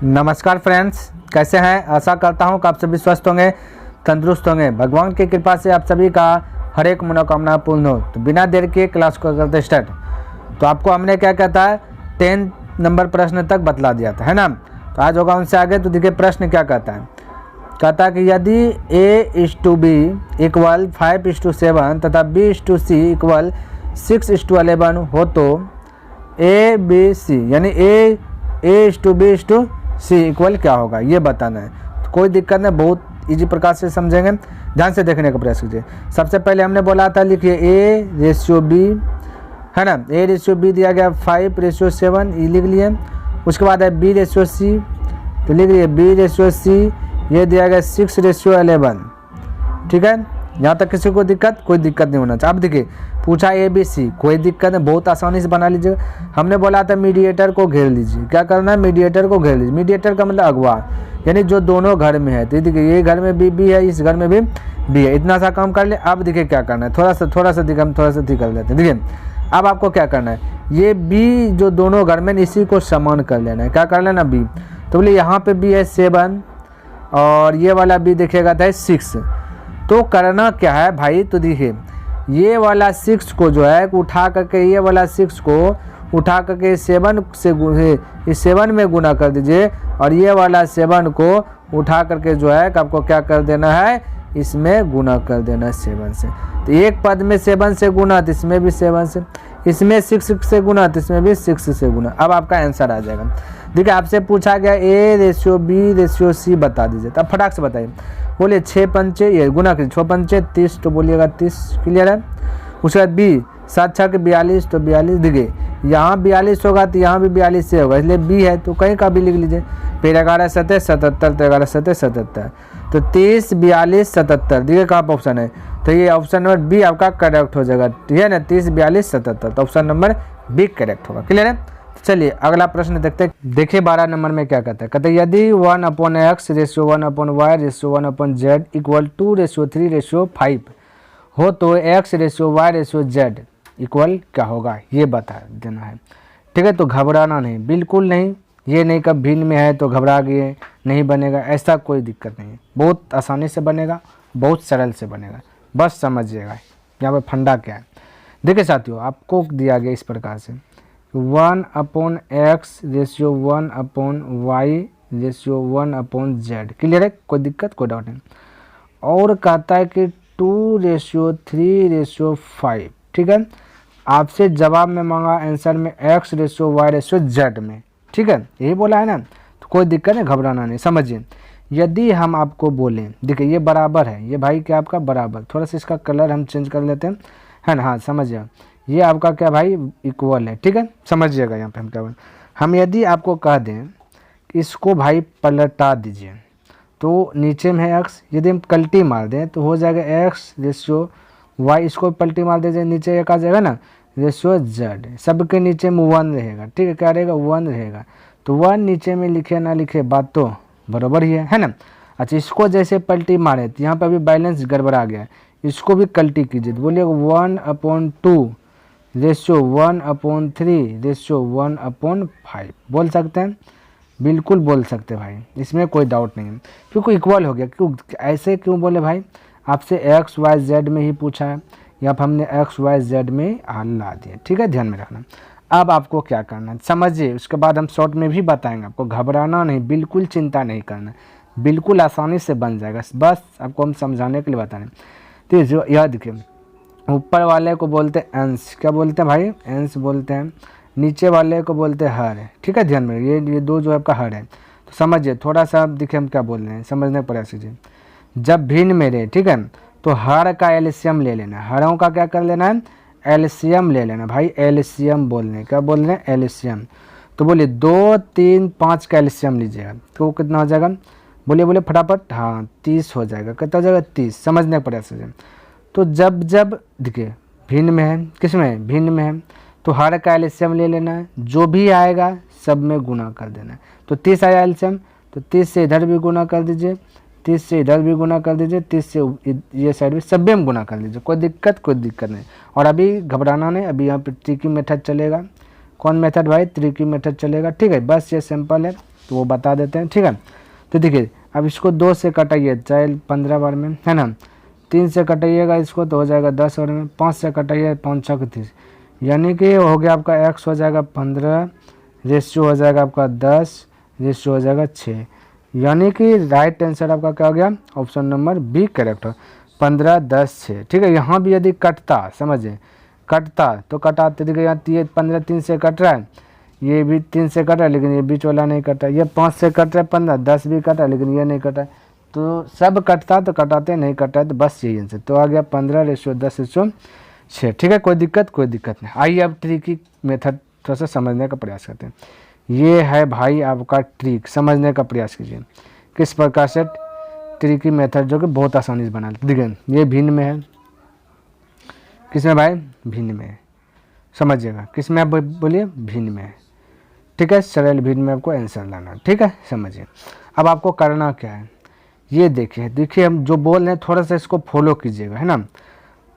नमस्कार फ्रेंड्स, कैसे हैं। आशा करता हूं कि आप सभी स्वस्थ होंगे, तंदुरुस्त होंगे। भगवान की कृपा से आप सभी का हर एक मनोकामना पूर्ण हो। तो बिना देर के क्लास को करते स्टार्ट। तो आपको हमने क्या कहता है 10 नंबर प्रश्न तक बतला दिया था, है ना। तो आज होगा उनसे आगे। तो देखिए प्रश्न क्या कहता है। कहता है कि यदि A:B इक्वल 5:7 तथा B:C इक्वल 6:11 हो तो ABC यानी A:B:C इक्वल क्या होगा, ये बताना है। तो कोई दिक्कत नहीं, बहुत इजी प्रकार से समझेंगे। ध्यान से देखने का प्रयास कीजिए। सबसे पहले हमने बोला था लिखिए A:B, है ना। A:B दिया गया 5:7, ये लिख लिए। उसके बाद है B:C, तो लिख लिए B:C, ये दिया गया 6:11। ठीक है, यहाँ तक किसी को दिक्कत, कोई दिक्कत नहीं होना चाहिए। अब देखिए पूछा ABC, कोई दिक्कत नहीं, बहुत आसानी से बना लीजिएगा। हमने बोला था मीडिएटर को घेर लीजिए। क्या करना है, मीडिएटर को घेर लीजिए। मीडिएटर का मतलब अगवा, यानी जो दोनों घर में है। तो देखिए ये घर में B है, इस घर में भी B है। इतना सा काम कर ले। अब देखिए क्या करना है, थोड़ा सा देखिए, हम थोड़ा सा ठीक कर लेते हैं। देखिए अब आपको क्या करना है, ये B जो दोनों घर में, इसी को समान कर लेना है। क्या कर लेना B, तो बोले यहाँ पे B है 7 और ये वाला B देखिएगा था 6। तो करना क्या है भाई, तो देखिए ये वाला 6 को जो है उठा करके, ये वाला 6 को उठा करके 7 से इस 7 में गुना कर दीजिए, और ये वाला 7 को उठा करके जो है आपको क्या कर देना है, इसमें गुना कर देना है 7 से। तो एक पद में 7 से गुना, तो इसमें भी 7 से, इसमें 6 से गुना, तो इसमें भी 6 से गुना। अब आपका आंसर आ जाएगा। देखिए आपसे पूछा गया A:B:C बता दीजिए। तब फटाक से बताइए। बोलिए 6×5 ये गुना कीजिए, 6×5 30, तो बोलिएगा 30। क्लियर है। उसके बाद B 7×6 42, तो 42। देखिए यहाँ 42 होगा तो यहाँ भी 42 से होगा, इसलिए B है तो कहीं का भी लिख लीजिए। फिर 11×7 77, तो 11×7 77, तो 30 42 77। देखिए कहाँ पर ऑप्शन है, तो ये ऑप्शन नंबर B आपका करेक्ट हो जाएगा। ठीक है ना, 30 42 77, तो ऑप्शन नंबर B करेक्ट होगा। क्लियर है। चलिए अगला प्रश्न देखते हैं। देखिए 12 नंबर में क्या कहता है। कहते हैं यदि 1/x ratio 1/y ratio 1/z equal 2:3:5 हो तो x ratio y ratio z equal क्या होगा, ये बता देना है। ठीक है, तो घबराना नहीं, बिल्कुल नहीं। ये नहीं कब भिन्न में है तो घबरा गए, नहीं बनेगा, ऐसा कोई दिक्कत नहीं है। बहुत आसानी से बनेगा, बहुत सरल से बनेगा, बस समझिएगा यहाँ पर फंडा क्या है। देखिए साथियों, आपको दिया गया इस प्रकार से 1/x ratio 1/y ratio 1/z। Clear है, कोई दिक्कत, कोई डाउट नहीं। और कहता है कि 2:3:5। ठीक है, आपसे जवाब में मांगा, आंसर में x ratio y ratio z में। ठीक है, यही बोला है ना, तो कोई दिक्कत नहीं, घबराना नहीं। समझिए यदि हम आपको बोलें, देखिए ये बराबर है, ये भाई क्या आपका बराबर, थोड़ा सा इसका कलर हम चेंज कर लेते हैं, है ना। हाँ समझिए, ये आपका क्या भाई इक्वल है। ठीक है, समझिएगा यहाँ पे हम क्या बोलें। हम यदि आपको कह दें कि इसको भाई पलटा दीजिए, तो नीचे में है x, यदि हम पलटी मार दें तो हो जाएगा x रेशियो y, इसको पलटी मार दीजिए, नीचे एक आ जाएगा ना रेशियो z, सबके नीचे में 1 रहेगा। ठीक है, क्या रहेगा 1 रहेगा। तो 1 नीचे में लिखे ना लिखे, बात तो बराबर ही है ना। अच्छा, इसको जैसे पलटी मारे तो यहाँ पर अभी बैलेंस गड़बड़ा गया, इसको भी पलटी कीजिए, तो बोलिए 1/2 रेशियो 1/3 रेशियो 1/5 बोल सकते हैं, बिल्कुल बोल सकते हैं भाई, इसमें कोई डाउट नहीं है, क्योंकि इक्वल हो गया। क्यों ऐसे क्यों बोले भाई, आपसे x y z में ही पूछा है, या फिर हमने x y z में ला दिया। ठीक है, ध्यान में रखना। अब आपको क्या करना है समझिए, उसके बाद हम शॉर्ट में भी बताएंगे आपको। घबराना नहीं, बिल्कुल चिंता नहीं करना, बिल्कुल आसानी से बन जाएगा, बस आपको हम समझाने के लिए बताने। तो जो यह देखिए, ऊपर वाले को बोलते हैं अंश, क्या बोलते हैं भाई, अंश बोलते हैं। नीचे वाले को बोलते हैं हर। ठीक है, ध्यान में ये दो जो आपका हर है। तो समझिए थोड़ा सा, देखिए हम क्या बोल रहे हैं, समझने का प्रयास कीजिए। जब भिन्न में रहे, ठीक है, तो हर का एलसीएम ले लेना, हरों का क्या कर लेना है, एलसीएम ले लेना भाई। एलसीएम बोलने, क्या बोल रहे हैं, एलसीएम। तो बोलिए 2 3 5 का एलसीएम लीजिएगा, तो कितना हो जाएगा, बोलिए फटाफट। हाँ 30 हो जाएगा। कितना हो जाएगा 30, समझने का प्रयास कीजिए। तो जब देखिए भिन्न में है, किस में, भिन्न में है, तो हर का एलसीएम ले लेना है, जो भी आएगा सब में गुना कर देना है। तो 30 आया एलसीएम, तो 30 से इधर भी गुना कर दीजिए, 30 से इधर भी गुना कर दीजिए, 30 से ये साइड भी, सब में गुना कर लीजिए, कोई दिक्कत नहीं। और अभी घबराना नहीं, अभी यहाँ पे ट्रिकी मेथड चलेगा। कौन मेथड भाई, ट्रिकी मेथड चलेगा। ठीक है, बस ये सिंपल है, तो वो बता देते हैं, ठीक है। तो देखिए अब इसको 2 से कटाइए चाहे 15 बार में, है ना। 3 से कटाइएगा इसको तो हो जाएगा 10 बार में। 5 से कटाइए 5 6 30, यानी कि हो गया आपका x हो जाएगा 15, रेशियो हो जाएगा आपका 10, रेशियो हो जाएगा 6, यानी कि राइट आंसर आपका क्या हो गया, ऑप्शन नंबर बी करेक्ट हो, 15 10 6, ठीक है। यहाँ भी यदि कटता, समझिए कटता तो कटाते, देखिए यहाँ ये 15 3 से कट रहा है, ये भी 3 से कट रहा है लेकिन ये बीच वाला नहीं कट रहा है, ये 5 से कट रहा है 15, 10 भी कट रहा है लेकिन ये नहीं कट रहा है, तो सब कटता तो कटाते, नहीं कटा है तो बस यही आंसर। तो आ गया 15 रेशियो 10 रेशियो 6, ठीक है। कोई दिक्कत नहीं। आइए अब ट्रिकी मेथड थोड़ा सा समझने का प्रयास करते हैं। ये है भाई आपका ट्रिक, समझने का प्रयास कीजिए किस प्रकार से ट्रिकी मेथड जो कि बहुत आसानी से बना लेते। देखिए ये भिन्न में है, किसमें भाई, भिन्न में है, समझिएगा किसमें, आप बोलिए भिन्न में है, ठीक है। सरल भिन्न में आपको आंसर लाना, ठीक है, समझिए। अब आपको करना क्या है, ये देखिए हम जो बोल रहे हैं थोड़ा सा इसको फॉलो कीजिएगा, है ना।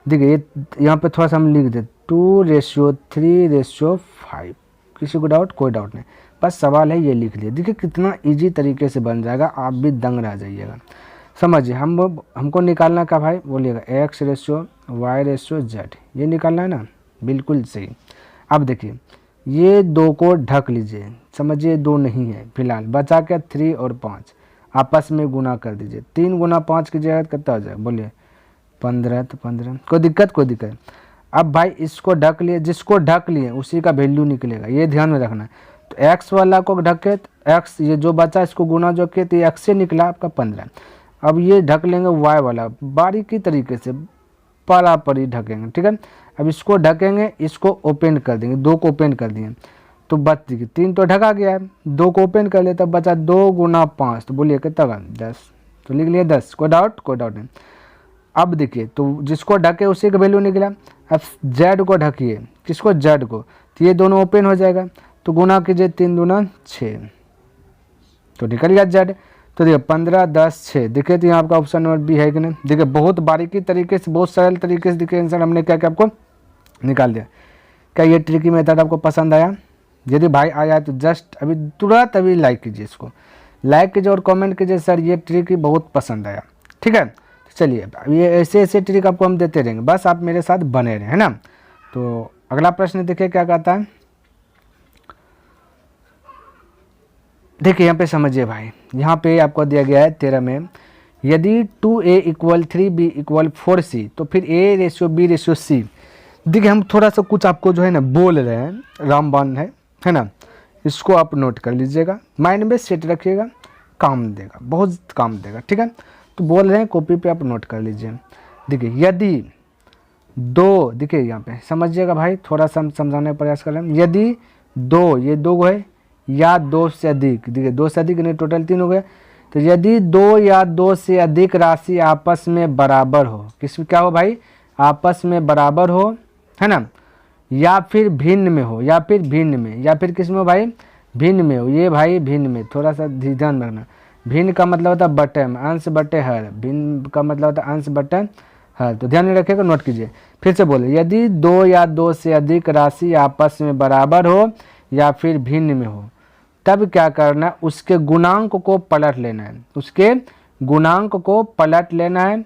देखिए ये यहाँ पे थोड़ा सा हम लिख दे 2 रेशियो 3 रेशियो 5, किसी को डाउट, कोई डाउट नहीं, बस सवाल है ये लिख लिए। देखिए कितना इजी तरीके से बन जाएगा, आप भी दंग रह जाइएगा। समझिए हमको निकालना का भाई, बोलिएगा x ratio y ratio z, ये निकालना है ना, बिल्कुल सही। अब देखिए ये 2 को ढक लीजिए, समझिए 2 नहीं है फिलहाल, बचा के 3 और 5 आपस में गुना कर दीजिए। 3 गुना 5 की जगह कितना हो जाए, बोलिए 15, तो 15, कोई दिक्कत। अब भाई इसको ढक लिए, जिसको ढक लिए उसी का वैल्यू निकलेगा, ये ध्यान में रखना। तो x वाला को ढके तो x, ये जो बचा इसको गुना जो किए तो ये x से निकला आपका 15। अब ये ढक लेंगे y वाला, बारीकी तरीके से परापरी ढकेंगे, ठीक है। अब इसको ढकेंगे, इसको ओपन कर देंगे, 2 को ओपन कर दिए तो बच, देखिए 3 तो ढका गया है, 2 को ओपन कर ले तब बचा 2 गुना 5, तो बोलिए कितना बन 10, तो लिख लिए 10, कोई डाउट नहीं। अब देखिए तो जिसको ढके उसी का वैल्यू निकला। अब z को ढकिए, किसको, z को, तो ये दोनों ओपन हो जाएगा, तो गुना कीजिए 3 दूना 6, तो निकल गया z। तो देखिए 15 10 6, देखिए तो यहाँ आपका ऑप्शन नंबर बी है कि नहीं। देखिए बहुत बारीकी तरीके से, बहुत सरल तरीके से देखिए आंसर हमने क्या क्या आपको निकाल दिया। क्या ये ट्रिकी मेथड आपको पसंद आया? यदि भाई आया तो जस्ट अभी तुरंत अभी लाइक कीजिए, इसको लाइक कीजिए और कमेंट कीजिए सर ये ट्रिक बहुत पसंद आया, ठीक है। चलिए ये ऐसे ट्रिक आपको हम देते रहेंगे, बस आप मेरे साथ बने रहें, है ना। तो अगला प्रश्न देखिए क्या कहता है, देखिए यहाँ पे समझिए भाई, यहाँ पे आपको दिया गया है 13 में, यदि 2a = 3b = 4c तो फिर a ratio b ratio c। देखिए हम थोड़ा सा कुछ आपको जो है ना बोल रहे हैं, रामबाण है ना, इसको आप नोट कर लीजिएगा, माइंड में सेट रखिएगा, काम देगा, बहुत काम देगा, ठीक है। तो बोल रहे हैं कॉपी पे आप नोट कर लीजिए। देखिए यदि 2, देखिए यहाँ पे समझिएगा भाई, थोड़ा सा हम समझाने का प्रयास कर रहे हैं। यदि 2, ये 2 है या 2 से अधिक, देखिए 2 से अधिक नहीं, टोटल 3 हो गए। तो यदि 2 या 2 से अधिक राशि आपस में बराबर हो, किस क्या हो भाई, आपस में बराबर हो, है ना, या फिर भिन्न में हो, या फिर भिन्न में, या फिर किस में हो भाई, भिन्न में हो। ये भाई भिन्न में, थोड़ा सा ध्यान रखना, भिन्न का मतलब होता है बटे में, अंश बटे हर, भिन्न का मतलब होता है अंश बटे हर, तो ध्यान में रखिएगा, नोट कीजिए। फिर से बोले, यदि 2 या 2 से अधिक राशि आपस में बराबर हो या फिर भिन्न में हो, तब क्या करना है, उसके गुणांक को पलट लेना है, उसके गुणांक को पलट लेना है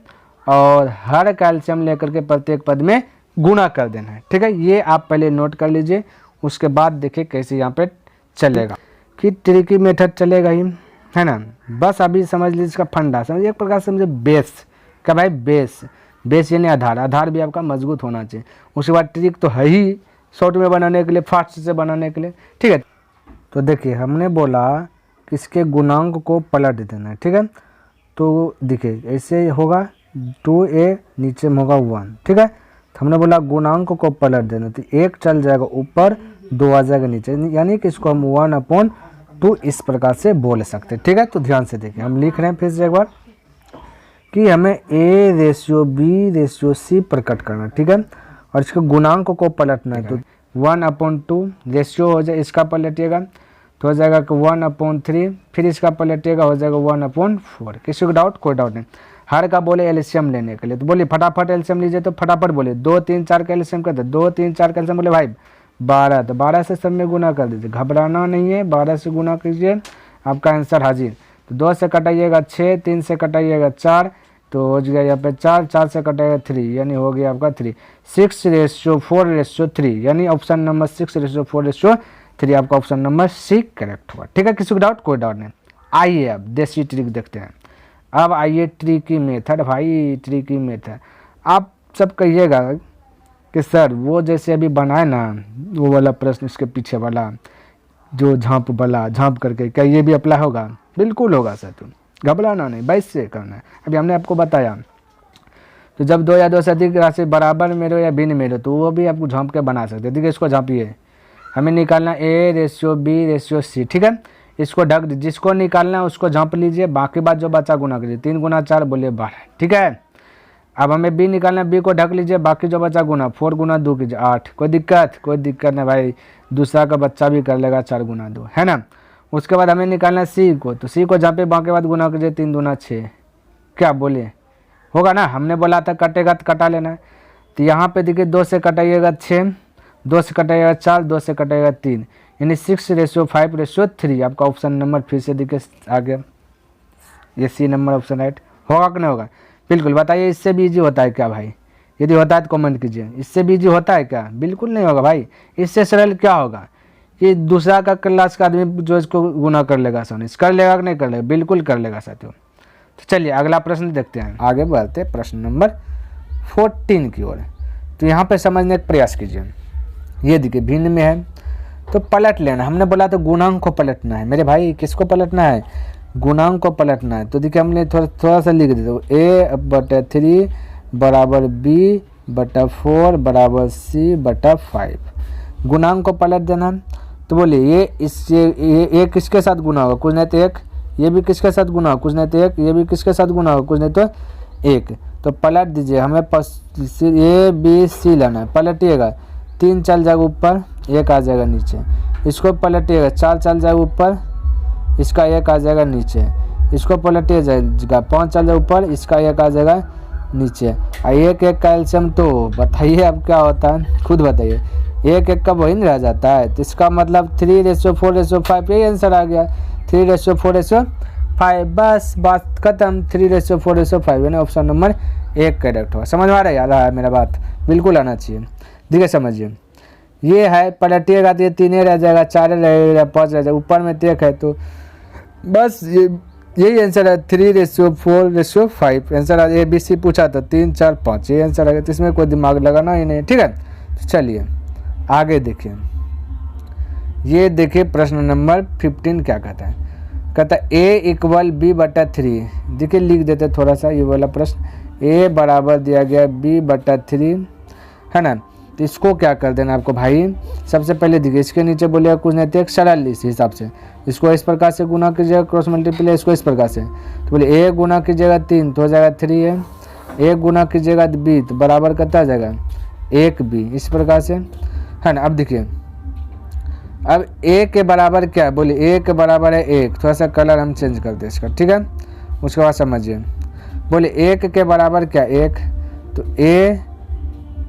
और हर का एलसीएम लेकर के प्रत्येक पद में गुणा कर देना है, ठीक है। ये आप पहले नोट कर लीजिए, उसके बाद देखिए कैसे यहाँ पे चलेगा, कि ट्रिकी मेथड चलेगा ही, है ना। बस अभी समझ लीजिए इसका फंडा, समझिए एक प्रकार से समझे बेस, क्या भाई, बेस यानी आधार भी आपका मजबूत होना चाहिए। उसके बाद ट्रिक तो है ही शॉर्ट में बनाने के लिए, फास्ट से बनाने के लिए, ठीक है। तो देखिए हमने बोला कि इसके गुणांक को पलट देना है, ठीक है। तो देखिए ऐसे होगा, 2a नीचे में होगा 1, ठीक है। तो हमने बोला गुणांक को पलट देना, तो 1 चल जाएगा ऊपर, 2 आ जाएगा नीचे, यानी कि इसको हम 1/2 इस प्रकार से बोल सकते हैं, ठीक है। तो ध्यान से देखिए, हम लिख रहे हैं फिर से एक बार कि हमें a ratio b ratio c प्रकट करना, ठीक है, और इसके गुणांक को पलटना है। तो 1/2 रेशियो हो जाए, इसका पलटिएगा तो हो जाएगा कि 1/3, फिर इसका पलटिएगा हो जाएगा 1/4। किसी को डाउट, कोई डाउट नहीं। हर का बोले एलसीएम लेने के लिए, तो बोलिए फटाफट एलसीएम लीजिए, तो फटाफट बोलिए 2 3 4 का एलसीएम करते, 2 3 4 का एलसीएम बोले भाई 12, तो 12 से सब में गुना कर दीजिए, घबराना नहीं है, 12 से गुना कीजिए, आपका आंसर हाजिर। तो 2 से कटाइएगा 6, 3 से कटाइएगा 4, तो हो गया यहाँ पे 4, 4 से कटाइएगा 3, यानी हो गया आपका 3, 6:4:3, यानी ऑप्शन नंबर 6:4:3 आपका ऑप्शन नंबर सी करेक्ट होगा। ठीक है, किसी को डाउट? कोई डाउट नहीं। आइए अब देसी ट्रिक देखते हैं। अब आइए ट्रिकी मेथड, भाई ट्रिकी मेथड। आप सब कहिएगा कि सर वो जैसे अभी बनाए ना वो वाला प्रश्न, इसके पीछे वाला जो झांप वाला झांप करके, क्या ये भी अप्लाई होगा? बिल्कुल होगा सर, तुम घबराना नहीं, 22 से करना है। अभी हमने आपको बताया, तो जब 2 या 2 से अधिक राशि बराबर में हो या भिन्न में हो तो वो भी आपको झांप के बना सकते हैं। देखिए इसको झांपिए, हमें निकालना A:B:C, ठीक है। इसको ढक दीजिए, जिसको निकालना है उसको झांप लीजिए, बाकी बात जो बचा गुना करिए। 3 गुना 4 बोलिए 12, ठीक है। अब हमें B निकालना है, B को ढक लीजिए, बाकी जो बचा गुना 4 गुना 2 कीजिए 8। कोई दिक्कत? कोई दिक्कत नहीं भाई, दूसरा का बच्चा भी कर लेगा 4 गुना 2, है ना। उसके बाद हमें निकालना है C को, तो C को झांपे, बाकी बात गुना कीजिए, 3 दूना 6, क्या बोलिए? होगा ना। हमने बोला था कटेगा तो कटा लेना है। तो यहाँ पे देखिए 2 से कटाइएगा 6, 2 से कटाइएगा 4, 2 से कटाइएगा 3, यानी 6:5:3 आपका ऑप्शन नंबर फिर से देखिए आ गया, ये सी नंबर ऑप्शन राइट होगा कि नहीं होगा? बिल्कुल बताइए, इससे भी ईजी होता है क्या भाई? यदि होता है तो कमेंट कीजिए। इससे भी ईजी होता है क्या? बिल्कुल नहीं होगा भाई। इससे सरल क्या होगा? ये दूसरा का क्लास का आदमी जो इसको गुना कर लेगा, सोनिस कर लेगा कि नहीं कर लेगा? बिल्कुल कर लेगा साथियों। तो चलिए अगला प्रश्न देखते हैं, आगे बढ़ते हैं प्रश्न नंबर 14 की ओर। तो यहाँ पे समझने का प्रयास कीजिए। ये देखिए भिन्न में है तो पलट लेना। हमने बोला तो गुणांक को पलटना है मेरे भाई। किसको पलटना है? गुणांक को पलटना है। तो देखिए हमने थोड़ा सा लिख देते, A/3 बराबर B/4 बराबर C/5। गुणांक को पलट देना। तो बोलिए ये किसके साथ गुना होगा? कुछ नहीं तो 1। ये भी किसके साथ गुना होगा? कुछ नहीं तो 1। ये भी किसके साथ गुना होगा? कुछ नहीं तो 1। तो पलट दीजिए, हमें A B C लेना है। पलटिएगा, 3 चल जाएगा ऊपर, 1 आ जाएगा नीचे। इसको पलटिएगा, 4 चल जाएगा ऊपर, इसका 1 आ जाएगा नीचे। इसको पलटिए जाएगा, 5 चल जाएगा ऊपर, इसका 1 आ जाएगा नीचे। 1 का एलसीएम तो बताइए अब क्या होता है, खुद बताइए। 1 का वही नहीं रह जाता है। तो इसका मतलब 3:4:5 यही आंसर आ गया, 3:4:5। बस बात खत्म, 3:4:5 यानी ऑप्शन नंबर 1 करेक्ट होगा। समझ में आ रहा है मेरा बात? बिल्कुल आना चाहिए। देखिए समझिए, ये है पलटिएगा तो ये 3 रह जाएगा, 4 रहेगा, 5 रह जाएगा, ऊपर में 1 है। तो बस यही आंसर है, 3:4:5 आंसर है। ABC पूछा था 3 4 5 ये आंसर है। तो इसमें कोई दिमाग लगाना ही नहीं, ठीक है। तो चलिए आगे देखिए। ये देखिए प्रश्न नंबर 15 क्या कहता है? कहता है A=B/3। देखिए लिख देते थोड़ा सा ये वाला प्रश्न। A बराबर दिया गया B/3, है ना। तो इसको क्या कर देना आपको भाई? सबसे पहले देखिए इसके नीचे बोलेगा कुछ नहीं तो 1 सरल इस हिसाब से। इसको इस प्रकार से गुना कीजिएगा, क्रॉस मल्टीप्लाई इसको इस प्रकार से। तो बोले A गुना कीजिएगा 3 तो हो जाएगा 3 है। 1 गुना कीजिएगा B तो बराबर कितना आ जाएगा 1B, इस प्रकार से, है ना। अब देखिए अब A के बराबर क्या है? बोले A के बराबर है 1। थोड़ा सा कलर हम चेंज कर दें इसका, ठीक है। उसके बाद समझिए, बोले 1 के बराबर क्या 1, तो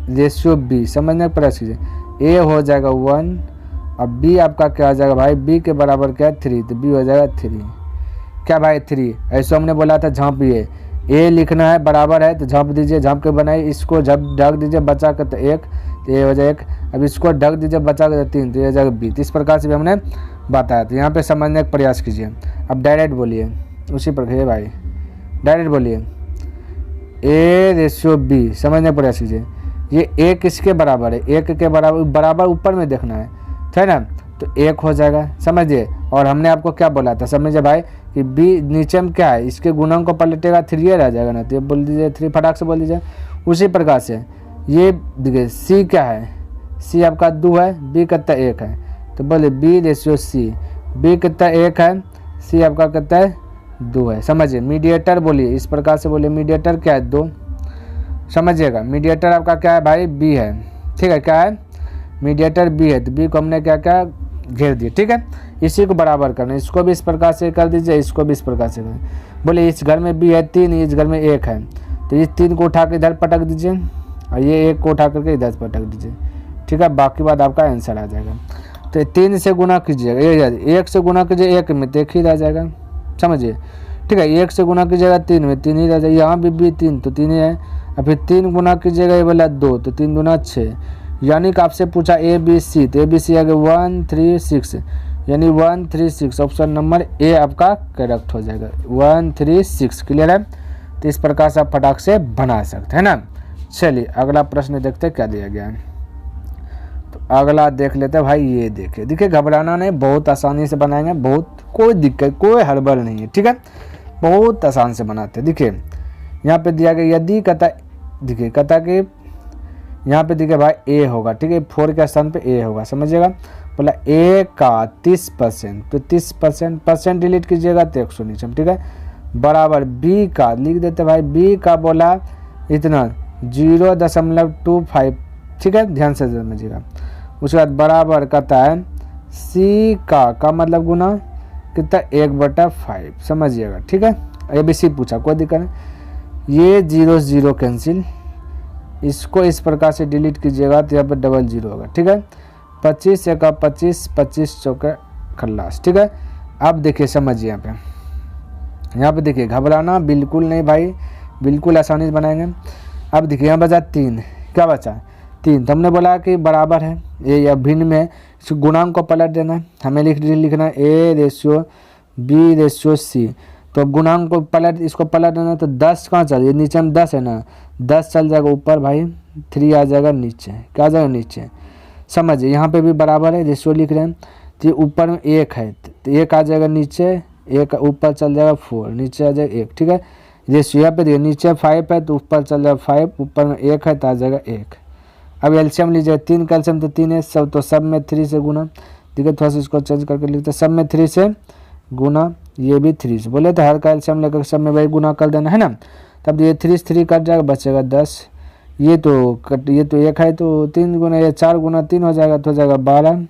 A/B समझने का प्रयास कीजिए। A हो जाएगा 1 और B आपका क्या आ जाएगा भाई? B के बराबर क्या है 3, तो B हो जाएगा 3। क्या भाई 3? ऐसा हमने बोला था झांपिए, A लिखना है बराबर है तो झांप दीजिए, झांप के बनाइए। इसको ढक दीजिए बचा कर तो 1, तो ये हो जाएगा 1। अब इसको ढक दीजिए बचा कर 3, तो ये हो जाएगा B। इस प्रकार से भी हमने बताया। तो यहाँ पे समझने का प्रयास कीजिए। अब डायरेक्ट बोलिए उसी प्रकार भाई, डायरेक्ट बोलिए A/B समझने का प्रयास कीजिए। ये 1 किसके बराबर है? 1 के बराबर ऊपर में देखना है ना। तो 1 हो जाएगा, समझिए। और हमने आपको क्या बोला था समझिए भाई कि B नीचे में क्या है? इसके गुणों को पलटेगा 3 रह जाएगा ना, तो ये बोल दीजिए 3 फटाक से बोल दीजिए। उसी प्रकार से ये देखिए C क्या है? C आपका 2 है, B कितना 1 है, तो बोले B/C। B कितना 1 है, C आपका कितना है 2 है। समझिए मीडिएटर बोलिए, इस प्रकार से बोलिए मीडिएटर क्या है 2। समझिएगा मीडिएटर आपका क्या है भाई? B है, ठीक है। क्या है? मीडिएटर B है। तो B को हमने क्या क्या घेर दिया, ठीक है। इसी को बराबर करना, इसको भी इस प्रकार से कर दीजिए, इसको भी इस प्रकार से कर। बोले इस घर में B है 3, इस घर में 1 है, तो इस 3 को उठा के इधर पटक दीजिए और ये 1 को उठा करके इधर पटक दीजिए, ठीक है। बाकी बात आपका आंसर आ जाएगा। तो 3 से गुना कीजिएगा, ये 1 से गुना कीजिए 1 में तो 1 ही रह जाएगा, समझिए, ठीक है। 1 से गुना कीजिएगा 3 में 3 ही रह जाएगा, यहाँ भी 3 तो 3 ही है, और फिर 3 गुना कीजिएगा ये वाला 2 तो 3 दूना 6, यानी कि आपसे पूछा ए बी सी, तो ए बी सी आ गया 1 3 6, यानी 1 3 6, ऑप्शन नंबर ए आपका करेक्ट हो जाएगा, 1 3 6। क्लियर है? तो इस प्रकार से आप फटाक से बना सकते हैं ना। चलिए अगला प्रश्न देखते हैं क्या दिया गया है। तो अगला देख लेते हैं भाई, ये देखिए घबराना नहीं, बहुत आसानी से बनाएंगे, बहुत कोई दिक्कत कोई हड़बड़ नहीं है, ठीक है, बहुत आसान से बनाते हैं। देखिए यहाँ पे दिया गया, यदि कहता कि यहाँ पे देखिए भाई ए होगा, ठीक है, 4 के स्थान पे ए होगा, समझिएगा। बोला ए का 30%, तो 30% डिलीट कीजिएगा तो 100 नीचे, ठीक है, बराबर बी का लिख देते भाई, बी का बोला इतना 0.25, ठीक है, ध्यान से समझिएगा। उसके बाद बराबर कहता है सी का मतलब गुना कितना 1/5, समझिएगा, ठीक है। ए बी सी पूछा, कोई दिक्कत नहीं, ये 0 कैंसिल, इसको इस प्रकार से डिलीट कीजिएगा तो यहाँ पर डबल 0 होगा, ठीक है। 25 का 25, 25 चौका खल्लास, ठीक है। अब देखिए समझिए यहाँ पे देखिए घबराना बिल्कुल नहीं भाई, बिल्कुल आसानी से बनाएंगे। अब देखिए यहाँ बचा 3, क्या बचा 3, तो हमने बोला कि बराबर है ये या भिन्न में, इस गुणांक को पलट देना है, हमें लिखना है A ratio B ratio C, तो गुणांक को पलट, इसको पलट देना, तो 10 कहाँ चल, ये नीचे में 10 है ना, 10 चल जाएगा ऊपर भाई, 3 आ जाएगा नीचे, क्या आ जाएगा नीचे, समझिए। यहाँ पे भी बराबर है, रेशियो लिख रहे हैं, तो ऊपर में 1 है तो 1 आ जाएगा नीचे, 1 ऊपर चल जाएगा 4, नीचे आ जाएगा 1, ठीक है। रेशियो यहाँ पे देखिए नीचे 5 है तो ऊपर चल जाएगा 5, ऊपर में 1 है तो आ जाएगा 1। अब एलसीएम लीजिए, 3 का एलसीएम तो 3 है, सब तो सब में 3 से गुना, देखिए थोड़ा सा इसको चेंज करके लिखते, सब में 3 से गुना, ये भी 3 से, बोले तो हर का एलसीएम लेकर सब में वही गुना कर देना है ना। तब ये 3 से 3 कट जाएगा, बचेगा 10, ये तो 1 है तो 3 गुना, ये 4 गुना 3 हो जाएगा तो हो जाएगा 12,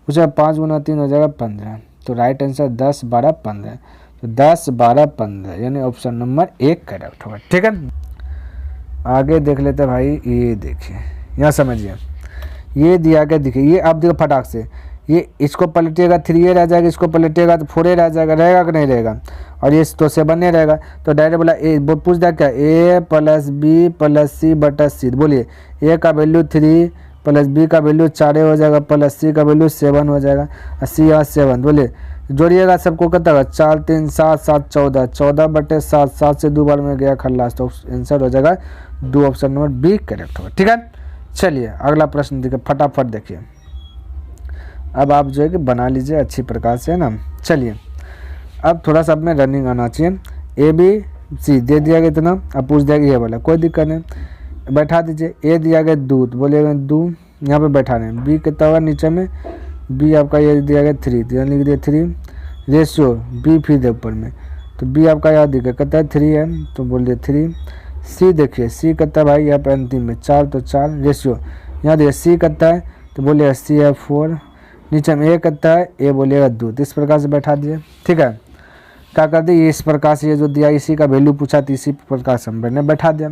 उसके 5 गुना 3 हो जाएगा 15, तो राइट आंसर 10 12 15, तो 10 12 15 यानी ऑप्शन नंबर 1 करेक्ट होगा, ठीक है। आगे देख लेते हैं भाई, ये देखिए यहाँ समझिए, ये दिया गया, देखिए ये आप देखो फटाक से, ये इसको पलटिएगा 3a रह जाएगा, इसको पलटिएगा तो 4a रह जाएगा, रहेगा कि नहीं रहेगा, और ये तो 7 रहेगा, तो डायरेक्ट बोला ए, पूछ दिया क्या a + b + c/c, बोलिए a का वैल्यू 3 + b का वैल्यू 4 हो जाएगा प्लस c का वैल्यू 7 हो जाएगा, और c यहाँ 7, बोलिए जोड़िएगा सबको, कितना होगा 4 3 7 7 14, 14/7, 7 से 2 बार में गया खल्लास, तो आंसर हो जाएगा 2, ऑप्शन नंबर बी करेक्ट होगा, ठीक है। चलिए अगला प्रश्न देखिए, फटाफट देखिए, अब आप जो है कि बना लीजिए अच्छी प्रकार से, है ना। चलिए अब थोड़ा सा अब में रनिंग आना चाहिए, ए बी सी दे दिया गया इतना, अब पूछ दिया गया ये वाला, कोई दिक्कत नहीं, बैठा दीजिए। ए दिया गया दूध, बोलिएगा दूध, यहाँ पे बैठाने, बी कितना होगा नीचे में, बी आपका ये दिया गया 3, तो यहाँ लिख दिया 3, रेशियो बी फिर दे ऊपर में, तो बी आपका याद दिखा कितना है 3 है, तो बोल दिया 3। सी देखिए, सी कितना भाई यहाँ पे अंतिम में 4, तो 4, रेशियो यहाँ देखिए सी कितना है, तो बोलिएगा सी है 4, नीचे में ए कितना है, ए बोलिएगा दूध, इस प्रकार से बैठा दिए, ठीक है। क्या कर दिए, इस प्रकार से ये जो दिया इसी का वैल्यू पूछा तो इसी प्रकार से हमने बैठा दिया,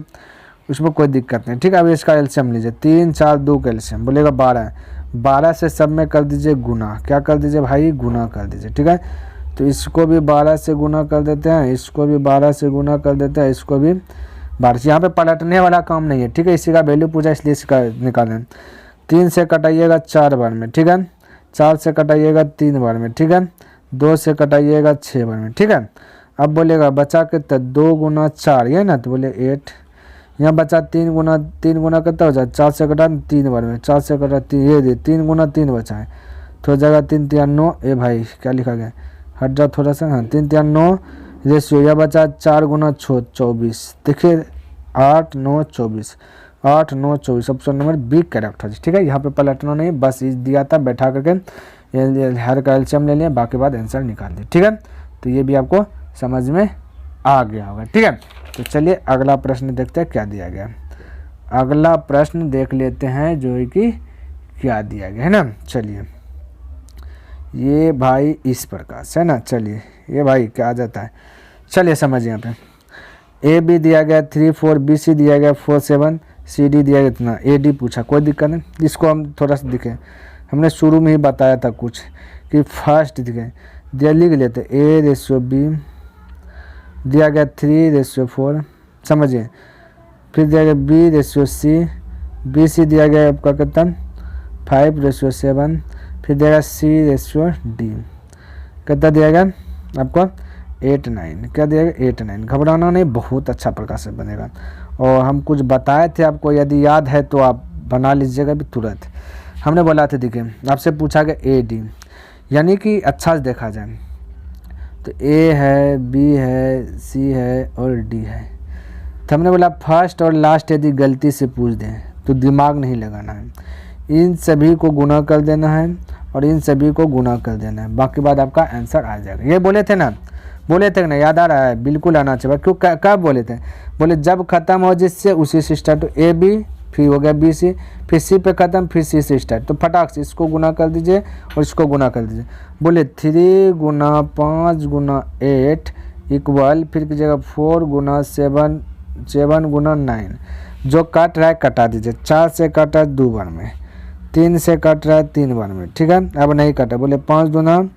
उसमें कोई दिक्कत नहीं, ठीक है। अब इसका एलसीएम लीजिए, 3 4 2 का एलसीएम बोलेगा 12 है, 12 से सब में कर दीजिए गुना, क्या कर दीजिए भाई, गुना कर दीजिए, ठीक है। तो इसको भी 12 से गुना कर देते हैं, इसको भी 12 से गुना कर देते हैं, इसको भी 12 से, यहाँ पे पलटने वाला काम नहीं है, ठीक है। इसी का वैल्यू पूछा इसलिए इसका निकालें, 3 से कटाइएगा 4 बार में, ठीक है, 4 से कटाइएगा 3 बार में, ठीक है, 2 से कटाइएगा 6 बार में, ठीक है। अब बोलेगा बचा कितना 2 गुना 4, ये ना, तो बोले 8, यहाँ बचा 3 गुना कितना हो जाए, 4 से कटा 3 बार में, 4 से कटा 3, ये दे 3 गुना 3 बचा है, तो हो जाएगा 3 3 9, ए भाई क्या लिखा गया, हट जाओ थोड़ा सा, हाँ 3 3 9, रेशियो यह बचा 4 गुना 24, देखिए 8 9 24, 8 9 24, ऑप्शन नंबर बी करेक्ट है, ठीक है। यहाँ पे पलटना नहीं, बस इस दिया था बैठा करके हर का एलसीएम ले लिया, बाकी बाद आंसर निकाल दिए, ठीक है। तो ये भी आपको समझ में आ गया होगा, ठीक है। तो चलिए अगला प्रश्न देखते हैं क्या दिया गया, अगला प्रश्न देख लेते हैं जो है कि क्या दिया गया है ना। चलिए ये भाई इस प्रकार से है ना, चलिए ये भाई क्या आ जाता है, चलिए समझिए। यहाँ पे ए बी दिया गया 3 4, बी सी दिया गया 4 7, सी डी दिया गया इतना, ए डी पूछा, कोई दिक्कत नहीं, इसको हम थोड़ा सा दिखे, हमने शुरू में ही बताया था कुछ कि फर्स्ट दिया लिख लेते A/B, दिया गया 3/4, समझिए। फिर दिया गया B/C, BC दिया गया आपका कितना 5/7, फिर दिया गया C/D, कितना दिया गया आपको 8/9, क्या दिया गया 8/9। घबराना नहीं, बहुत अच्छा प्रकार से बनेगा। और हम कुछ बताए थे आपको, यदि याद है तो आप बना लीजिएगा भी तुरंत। हमने बोला था, देखिए आपसे पूछा गया AD, यानी कि अच्छा से देखा जाए तो A है, B है, C है और D है। तो हमने बोला फर्स्ट और लास्ट यदि गलती से पूछ दें तो दिमाग नहीं लगाना है, इन सभी को गुना कर देना है और इन सभी को गुना कर देना है, बाकी बाद आपका आंसर आ जाएगा। ये बोले थे ना, याद आ रहा है? बिल्कुल आना चाहिए। क्यों, कब बोले थे? बोले जब खत्म हो जिससे उसी से स्टार्ट हो। AB, फिर हो गया BC, फिर C पे ख़त्म, फिर C से स्टार्ट। तो फटाक से इसको गुना कर दीजिए और इसको गुना कर दीजिए। बोले 3 गुना 5 गुना 8 इक्वल, फिर की जगह 4 गुना 7, 7 गुना 9। जो कट रहा है कटा दीजिए। 4 से कटा है 2 बार में, 3 से कट रहा है 3 बार में, ठीक है। अब नहीं कटा। बोले 5 गुना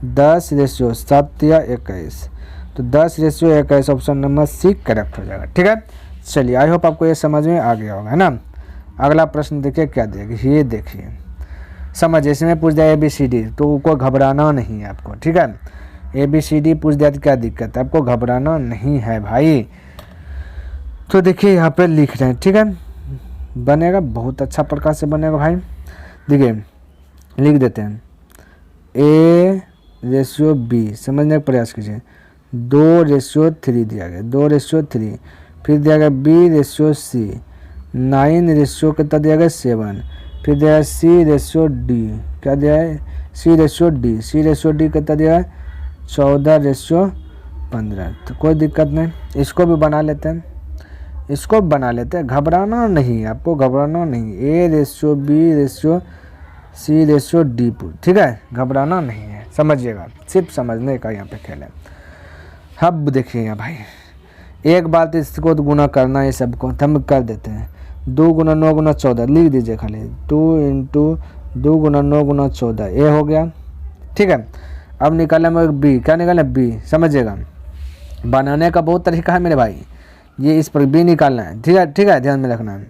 10/7 या 21, तो 10/21 ऑप्शन नंबर C करेक्ट हो जाएगा, ठीक है। चलिए, आई होप आपको ये समझ में आ गया होगा, है ना। अगला प्रश्न देखिए क्या देगा, ये देखिए समझ, इसमें पूछ दिया ABCD, तो कोई घबराना नहीं है आपको, ठीक है। ABCD पूछ दिया तो क्या दिक्कत है, आपको घबराना नहीं है भाई। तो देखिए यहाँ पे लिख रहे हैं, ठीक है, बनेगा बहुत अच्छा प्रकार से बनेगा भाई। देखिए लिख देते हैं A/B, समझने का प्रयास कीजिए। 2/3 दिया गया, 2/3, फिर दिया गया B/C, 9 कितना दिया गया 7, फिर दिया है C/D, क्या दिया है C/D, C/D कितना दिया है 14/15। तो कोई दिक्कत नहीं, इसको भी बना लेते हैं, इसको बना लेते हैं। घबराना नहीं, आपको घबराना नहीं। A/B/C/D, ठीक है, घबराना नहीं है, समझिएगा, सिर्फ समझने का यहाँ पे खेल है। अब देखिए यहाँ भाई, एक बात इसको तो गुना करना है सबको, तो हम कर देते हैं। 2 गुना 9 गुना 14 लिख दीजिए खाली, 2 × 2 गुना 9 गुना 14, ये हो गया, ठीक है। अब निकालना में B, क्या निकालना B, समझिएगा। बनाने का बहुत तरीका है मेरे भाई, ये इस पर B निकालना है, ठीक है, ठीक है, ध्यान में रखना है।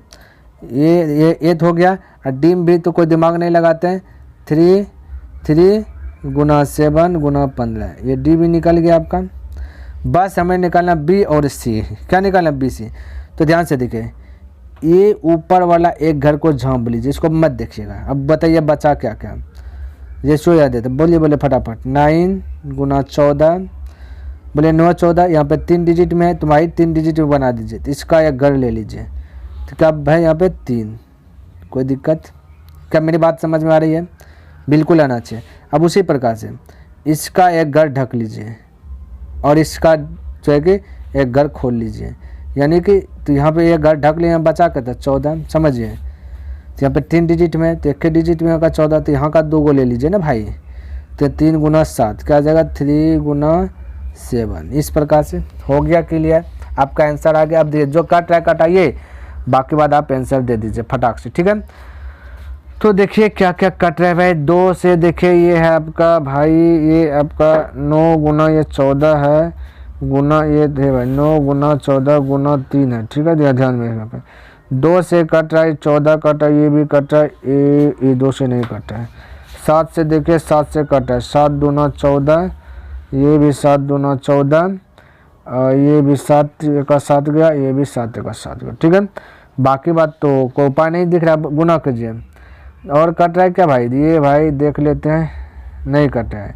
ये हो गया, और D में भी तो कोई दिमाग नहीं लगाते हैं। 3 गुना 7 गुना 15, ये D भी निकल गया आपका। बस हमें निकालना B और C, क्या निकालना BC। तो ध्यान से देखिए, ये ऊपर वाला एक घर को झांप लीजिए, इसको मत देखिएगा। अब बताइए बचा क्या क्या, ये शो याद है तो बोलिए फटाफट। 9 गुना 14, बोले 9 14, यहाँ पे 3 डिजिट में है, तुम्हारी 3 डिजिट में बना दीजिए। तो इसका एक घर ले लीजिए, तो क्या भाई यहाँ पे 3, कोई दिक्कत? क्या मेरी बात समझ में आ रही है? बिल्कुल आना चाहिए। अब उसी प्रकार से इसका एक घर ढक लीजिए और इसका जो है कि एक घर खोल लीजिए, यानी कि तो यहाँ पे एक घर ढक लिया, बचा के था 14, समझिए। तो यहाँ पे 3 डिजिट में, तो एक डिजिट में का 14, तो यहाँ का 2 को ले लीजिए ना भाई। तो 3 गुना 7 क्या आ जाएगा 3 गुना 7। इस प्रकार से हो गया क्लियर, आपका आंसर आ गया। अब देखिए जो कट रहा है कटाइए, बाकी बाद आप आंसर दे दीजिए फटाक से, ठीक है। तो देखिए क्या क्या कट रहा है भाई। 2 से देखिए ये है आपका भाई, ये आपका 9 गुना ये 14 है, गुना ये थे भाई 9 गुना 14 गुना 3 है, ठीक है, ध्यान में यहाँ पे। 2 से कट रहा है, 14 कट रहा है, ये भी कट रहा है, ये 2 से नहीं कट रहा है। 7 से देखिए 7 से कट रहा है, 7 दूना 14, ये भी 7 दूना 14, और ये भी 7 का 7 गया, ये भी 7 का 7 गया, ठीक है। बाकी बात तो कोई उपाय नहीं दिख रहा, गुना कीजिए। और कट रहा है क्या भाई, ये भाई देख लेते हैं, नहीं कट रहा है।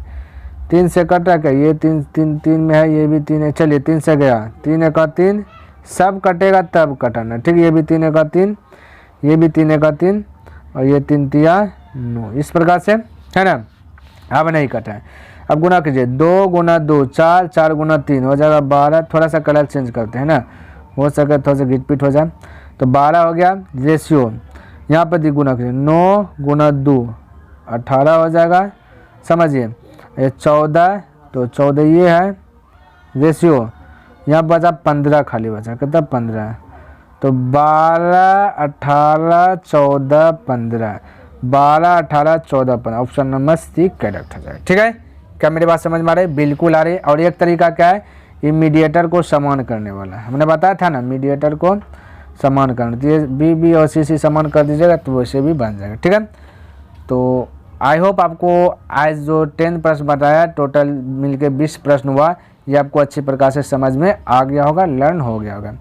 3 से कट रहा है क्या, ये 3 में है, ये भी 3 है, चलिए 3 से गया, 3 का 3, सब कटेगा तब कटाना, ठीक है। ये भी 3 का 3, ये भी 3 का 3, और ये 3 तिया 9, इस प्रकार से, है ना। अब नहीं कटा है, अब गुना कीजिए। 2 गुना 2 4, 4 गुना 3 हो जाएगा 12। थोड़ा सा कलर चेंज करते हैं ना, हो सके थोड़ा सा घिटपिट हो जाए, तो 12 हो गया। रेशियो यहाँ पर दी गुना कीजिए, 9 गुना 2 18 हो जाएगा, समझिए। ये 14, तो 14 ये है। रेशियो यहाँ बचा 15, खाली बचा कितना 15, तो 12 18 14 15, 12, 18, 14, 15 ऑप्शन नंबर सी करेक्ट हो जाएगा। ठीक है, क्या मेरी बात समझ में आ रही है? बिल्कुल आ रही है। और एक तरीका क्या है, ये मीडिएटर को समान करने वाला है, हमने बताया था ना, मीडिएटर को समान करना, तो ये बी और सी समान कर दीजिएगा तो वैसे भी बन जाएगा। ठीक है, तो आई होप आपको आज जो 10 प्रश्न बताया, टोटल मिलके 20 प्रश्न हुआ, ये आपको अच्छी प्रकार से समझ में आ गया होगा, लर्न हो गया होगा।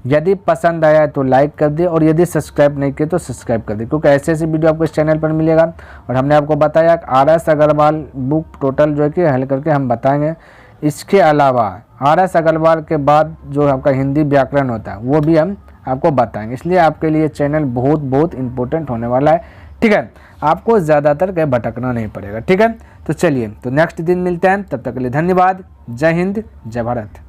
यदि पसंद आया तो लाइक कर दे, और यदि सब्सक्राइब नहीं किए तो सब्सक्राइब कर दे, क्योंकि ऐसे ऐसे वीडियो आपको इस चैनल पर मिलेगा। और हमने आपको बताया RS अग्रवाल बुक टोटल जो है कि हल करके हम बताएंगे। इसके अलावा RS अग्रवाल के बाद जो आपका हिंदी व्याकरण होता है वो भी हम आपको बताएंगे, इसलिए आपके लिए चैनल बहुत बहुत इंपॉर्टेंट होने वाला है। ठीक है, आपको ज़्यादातर कहीं भटकना नहीं पड़ेगा। ठीक है, तो चलिए, तो नेक्स्ट दिन मिलते हैं, तब तक के लिए धन्यवाद। जय हिंद, जय भारत।